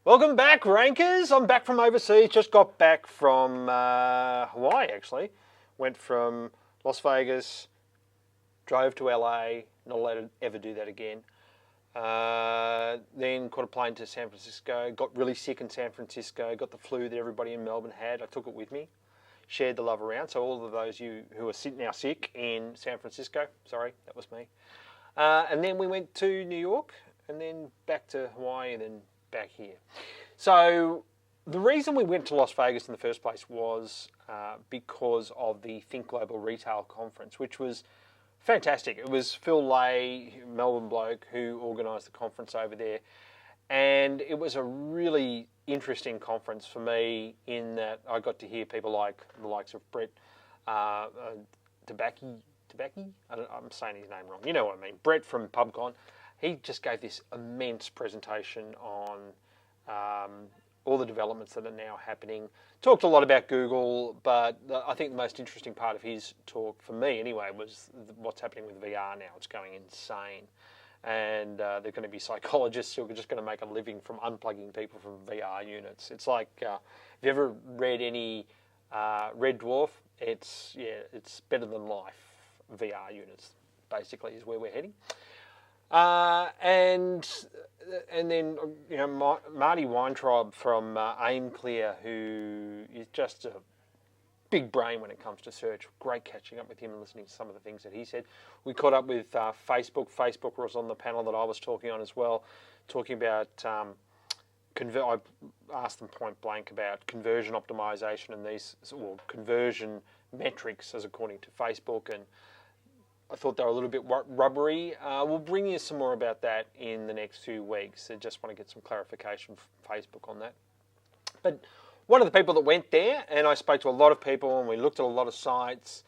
Welcome back, Rankers. I'm back from overseas. Just got back from Hawaii, actually. Went from Las Vegas, drove to LA, not allowed to ever do that again. Then caught a plane to San Francisco, got really sick in San Francisco, got the flu that everybody in Melbourne had. I took it with me, shared the love around. So all of those you who are now sick in San Francisco, sorry, that was me. And then we went to New York, and then back to Hawaii, and then back here. So the reason we went to Las Vegas in the first place was because of the Think Global Retail Conference, which was fantastic. It was Phil Lay, Melbourne bloke, who organised the conference over there. And it was a really interesting conference for me in that I got to hear people like the likes of Brett Tabaki. I'm saying his name wrong. You know what I mean. Brett from PubCon. He just gave this immense presentation on all the developments that are now happening. Talked a lot about Google, but I think the most interesting part of his talk, for me anyway, was what's happening with VR now. It's going insane. And there are going to be psychologists who are just going to make a living from unplugging people from VR units. It's like, have you ever read any Red Dwarf? It's better than life. VR units, basically, is where we're heading. And then, you know, Marty Weintraub from AimClear, who is just a big brain when it comes to search. Great catching up with him and listening to some of the things that he said. We caught up with Facebook. Facebook was on the panel that I was talking on as well, talking about I asked them point blank about conversion optimization and these conversion metrics as according to Facebook, and I thought they were a little bit rubbery. We'll bring you some more about that in the next few weeks. I just want to get some clarification from Facebook on that. But one of the people that went there, and I spoke to a lot of people, and we looked at a lot of sites.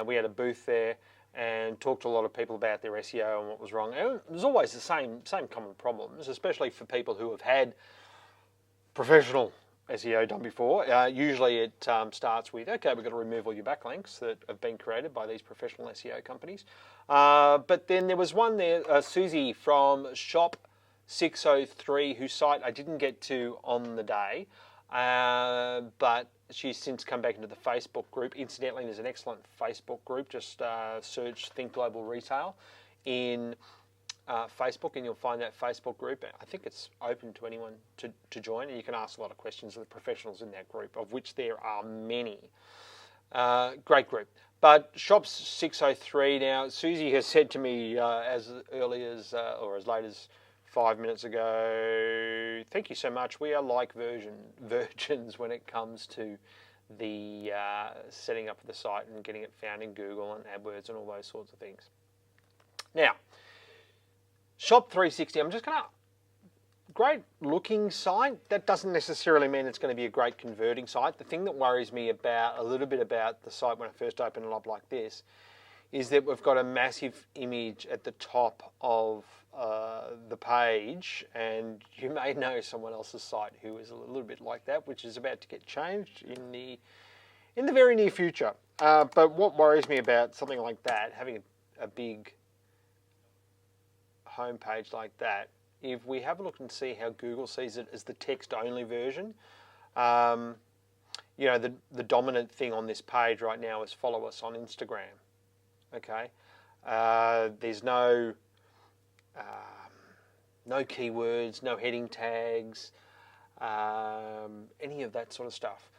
We had a booth there and talked to a lot of people about their SEO and what was wrong. And there's always the same common problems, especially for people who have had professional SEO done before. Usually it starts with, okay, we've got to remove all your backlinks that have been created by these professional SEO companies. But then there was one there, Susie from Shop 603, whose site I didn't get to on the day, but she's since come back into the Facebook group. Incidentally, there's an excellent Facebook group. Just search Think Global Retail in Facebook, and you'll find that Facebook group. I think it's open to anyone to join, and you can ask a lot of questions of the professionals in that group, of which there are many. Great group. But Shop 603 now, Susie has said to me as early as, or as late as 5 minutes ago, thank you so much. We are like virgins when it comes to the setting up of the site and getting it found in Google and AdWords and all those sorts of things. Now, Shop 360, I'm just going to, great looking site. That doesn't necessarily mean it's going to be a great converting site. The thing that worries me a little bit about the site when I first open it up like this is that we've got a massive image at the top of the page, and you may know someone else's site who is a little bit like that, which is about to get changed in the very near future. But what worries me about something like that, having a big homepage like that, if we have a look and see how Google sees it as the text-only version, you know, the dominant thing on this page right now is follow us on Instagram. Okay, there's no keywords, no heading tags, any of that sort of stuff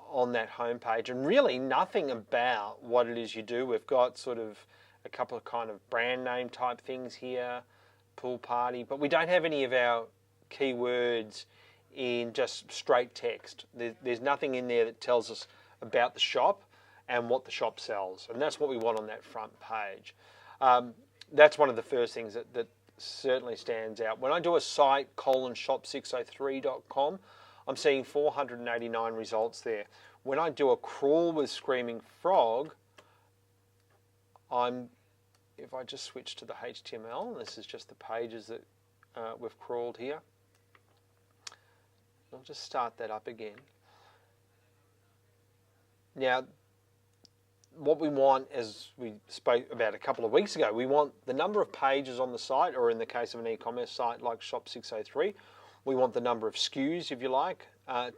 on that homepage, and really nothing about what it is you do. We've got sort of a couple of kind of brand name type things here, pool party, but we don't have any of our keywords in just straight text. There's nothing in there that tells us about the shop and what the shop sells, and that's what we want on that front page. That's one of the first things that certainly stands out. When I do a site, shop603.com, I'm seeing 489 results there. When I do a crawl with Screaming Frog, if I just switch to the HTML, this is just the pages that we've crawled here. I'll just start that up again. Now, what we want, as we spoke about a couple of weeks ago, we want the number of pages on the site, or in the case of an e-commerce site like Shop 603, We want the number of SKUs, if you like,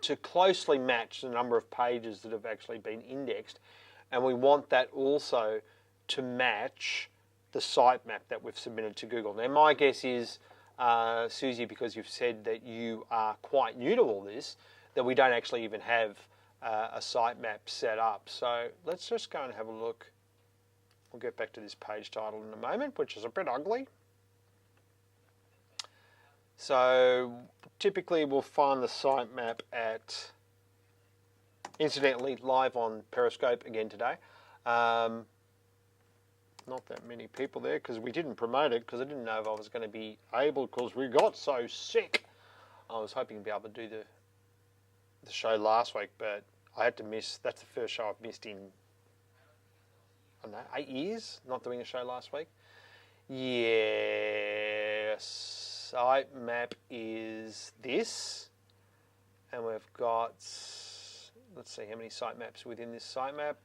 to closely match the number of pages that have actually been indexed. And we want that also to match the sitemap that we've submitted to Google. Now, my guess is, Susie, because you've said that you are quite new to all this, that we don't actually even have a sitemap set up. So let's just go and have a look. We'll get back to this page title in a moment, which is a bit ugly. So typically we'll find the sitemap at, incidentally, live on Periscope again today. Not that many people there because we didn't promote it because I didn't know if I was going to be able, because we got so sick. I was hoping to be able to do the show last week, but I had to miss. That's the first show I've missed in, I don't know, 8 years, not doing a show last week. Yes, sitemap is this, and we've got, let's see how many sitemaps within this sitemap.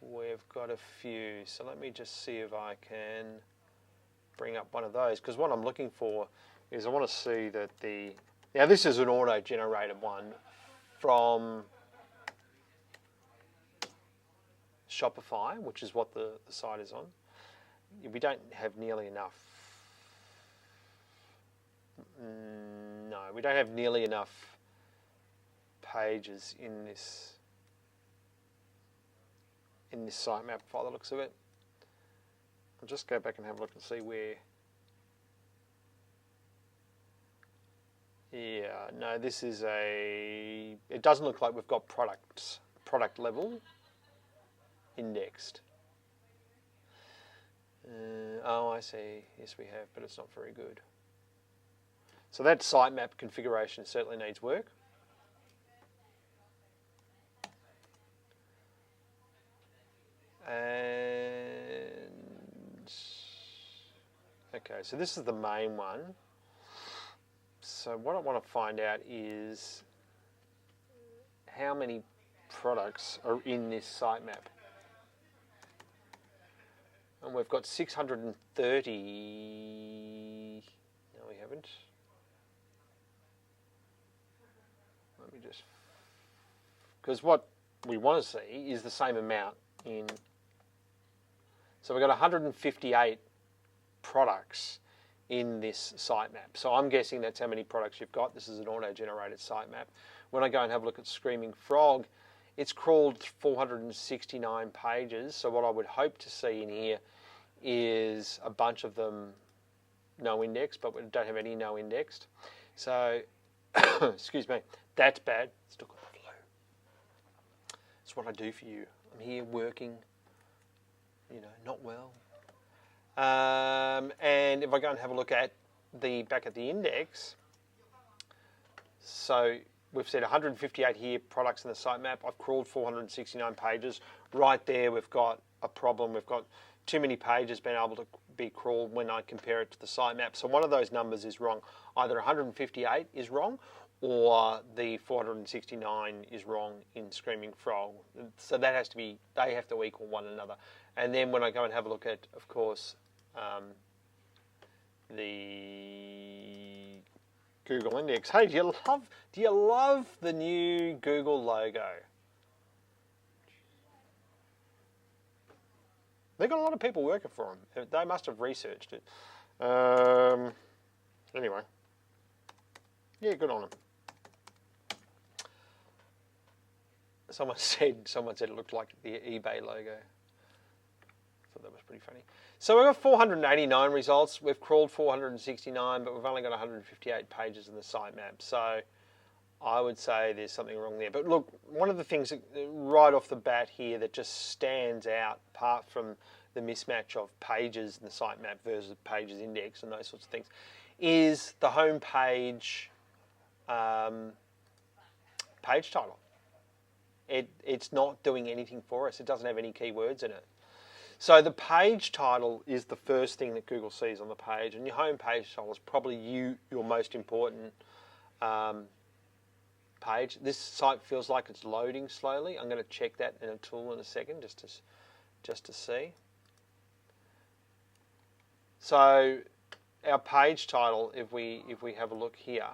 We've got a few, so let me just see if I can bring up one of those, because what I'm looking for is I want to see that now this is an auto-generated one from Shopify, which is what the site is on. We don't have nearly enough. No, we don't have nearly enough pages in this sitemap by the looks of it. I'll just go back and have a look and see where. Yeah, no, this is it doesn't look like we've got product level indexed. Oh, I see. Yes, we have, but it's not very good. So that sitemap configuration certainly needs work. And okay, so this is the main one. So what I want to find out is how many products are in this sitemap. And we've got 630. No, we haven't. Let me just, because what we want to see is the same amount in. So we've got 158 products in this sitemap. So I'm guessing that's how many products you've got. This is an auto-generated sitemap. When I go and have a look at Screaming Frog, it's crawled 469 pages. So what I would hope to see in here is a bunch of them no indexed, but we don't have any no indexed. So, excuse me, that's bad. Still got the flu. That's what I do for you. I'm here working, not well. And if I go and have a look at back at the index, so we've said 158 here products in the sitemap. I've crawled 469 pages. Right there, we've got a problem. We've got too many pages being able to be crawled when I compare it to the sitemap. So one of those numbers is wrong. Either 158 is wrong, or the 469 is wrong in Screaming Frog. So that has to be, they have to equal one another. And then when I go and have a look at, of course, the Google Index. Hey, do you love the new Google logo? They've got a lot of people working for them. They must have researched it. Anyway, yeah, good on them. Someone said it looked like the eBay logo. Thought that was pretty funny. So we've got 489 results. We've crawled 469, but we've only got 158 pages in the sitemap. So I would say there's something wrong there. But look, one of the things that, right off the bat here that just stands out, apart from the mismatch of pages in the sitemap versus pages index and those sorts of things, is the home page page title. It's not doing anything for us. It doesn't have any keywords in it. So the page title is the first thing that Google sees on the page, and your home page title is probably your most important page. This site feels like it's loading slowly. I'm going to check that in a tool in a second just to see. So our page title, if we have a look here,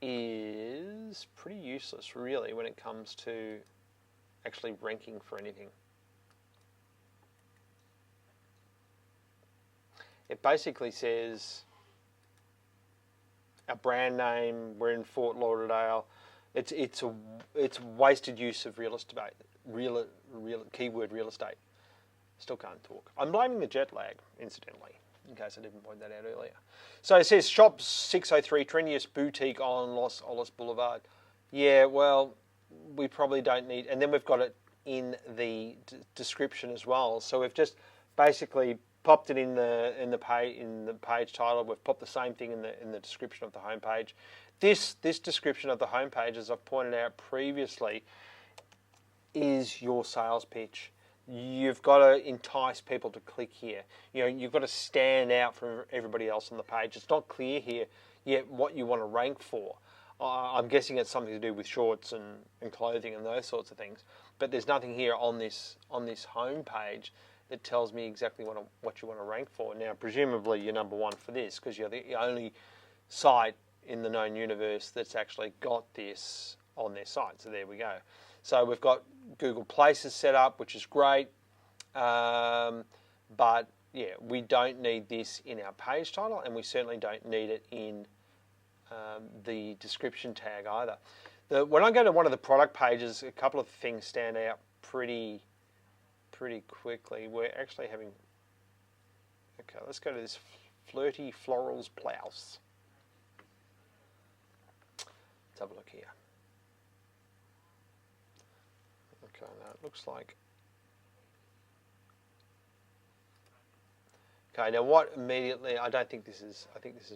is pretty useless really when it comes to actually ranking for anything. It basically says our brand name, we're in Fort Lauderdale. It's wasted use of keyword real estate. Still can't talk. I'm blaming the jet lag, incidentally, in case I didn't point that out earlier. So it says Shop 603, trendiest boutique on Los Olas Boulevard. Yeah, well, we probably don't need, and then we've got it in the description as well. So we've just basically popped it in the page title. We've popped the same thing in the description of the homepage. This description of the homepage, as I've pointed out previously, is your sales pitch. You've got to entice people to click here. You've got to stand out from everybody else on the page. It's not clear here yet what you want to rank for. I'm guessing it's something to do with shorts and clothing and those sorts of things. But there's nothing here on this homepage that tells me exactly what you want to rank for. Now, presumably you're number one for this because you're the only site in the known universe that's actually got this on their site. So there we go. So we've got Google Places set up, which is great. But yeah, we don't need this in our page title, and we certainly don't need it in the description tag either. When I go to one of the product pages, a couple of things stand out pretty quickly. We're actually having... Okay, let's go to this flirty florals blouse. Let's have a look here. Okay, now it looks like... Okay, now what immediately... I think this is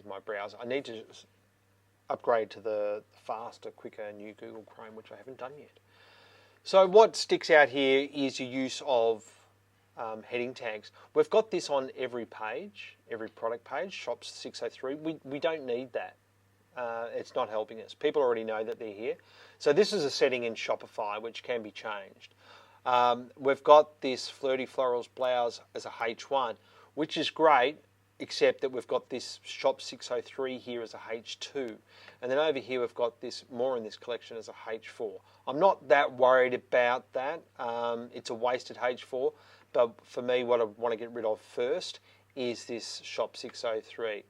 my browser. I need to upgrade to the faster, quicker new Google Chrome, which I haven't done yet. So what sticks out here is your use of heading tags. We've got this on every page, every product page, Shop 603. We don't need that. It's not helping us. People already know that they're here. So this is a setting in Shopify which can be changed. We've got this flirty florals blouse as a H1, which is great, except that we've got this Shop 603 here as a H2. And then over here we've got this more in this collection as a H4. I'm not that worried about that. It's a wasted H4. But for me, what I want to get rid of first is this Shop 603.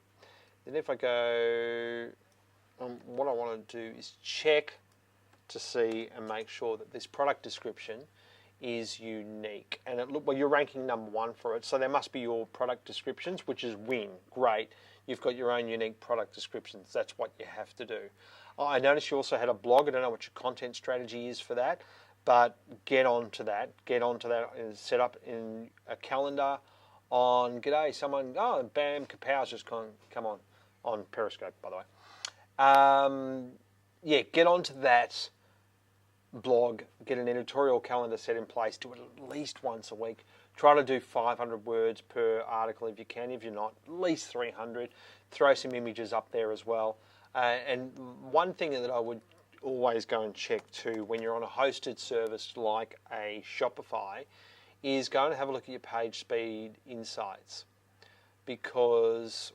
Then if I go, what I want to do is check to see and make sure that this product description is unique. And you're ranking number one for it, so there must be your product descriptions, which is win. Great. You've got your own unique product descriptions. That's what you have to do. I noticed you also had a blog. I don't know what your content strategy is for that, but get onto that. Get onto that and set up in a calendar on, g'day, someone, oh, bam, Kapow's just come on Periscope, by the way. Yeah, get onto that blog, get an editorial calendar set in place, do it at least once a week. Try to do 500 words per article if you can. If you're not, at least 300. Throw some images up there as well. And one thing that I would always go and check too when you're on a hosted service like a Shopify is go and have a look at your page speed insights, because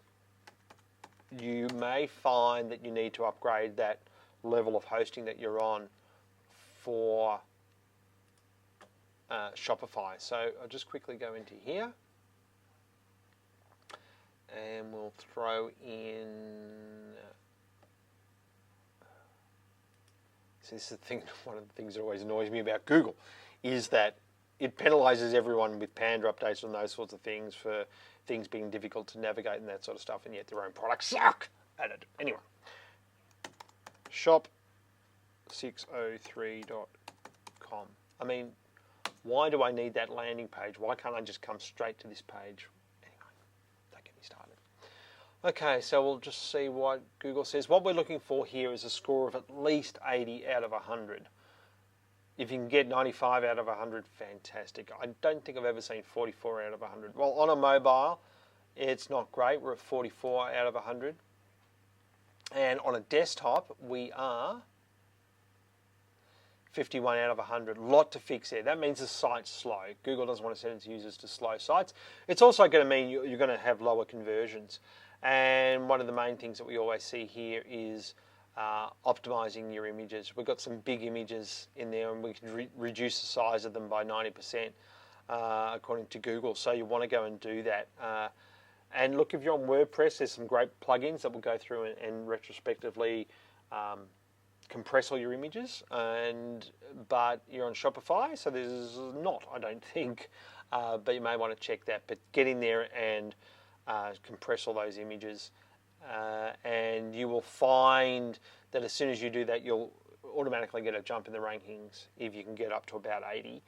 you may find that you need to upgrade that level of hosting that you're on for Shopify. So I'll just quickly go into here and we'll throw in... So this is the thing, one of the things that always annoys me about Google is that it penalizes everyone with Panda updates and those sorts of things for things being difficult to navigate and that sort of stuff, and yet their own products suck at it. Anyway, shop603.com. I mean, why do I need that landing page? Why can't I just come straight to this page? Anyway, don't get me started. Okay, so we'll just see what Google says. What we're looking for here is a score of at least 80 out of 100. If you can get 95 out of 100, fantastic. I don't think I've ever seen 44 out of 100. Well, on a mobile, it's not great. We're at 44 out of 100. And on a desktop, we are 51 out of 100. Lot to fix there. That means the site's slow. Google doesn't want to send its users to slow sites. It's also going to mean you're going to have lower conversions. And one of the main things that we always see here is optimizing your images. We've got some big images in there, and we can reduce the size of them by 90%, according to Google. So you want to go and do that. And look, if you're on WordPress, there's some great plugins that will go through and retrospectively compress all your images. But you're on Shopify, so there's not, I don't think. But you may want to check that. But get in there and compress all those images. And you will find that as soon as you do that, you'll automatically get a jump in the rankings if you can get up to about 80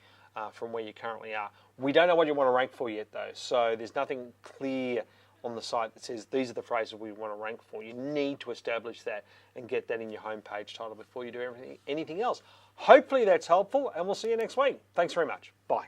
from where you currently are. We don't know what you want to rank for yet, though, so there's nothing clear on the site that says these are the phrases we want to rank for. You need to establish that and get that in your homepage title before you do anything else. Hopefully that's helpful, and we'll see you next week. Thanks very much. Bye.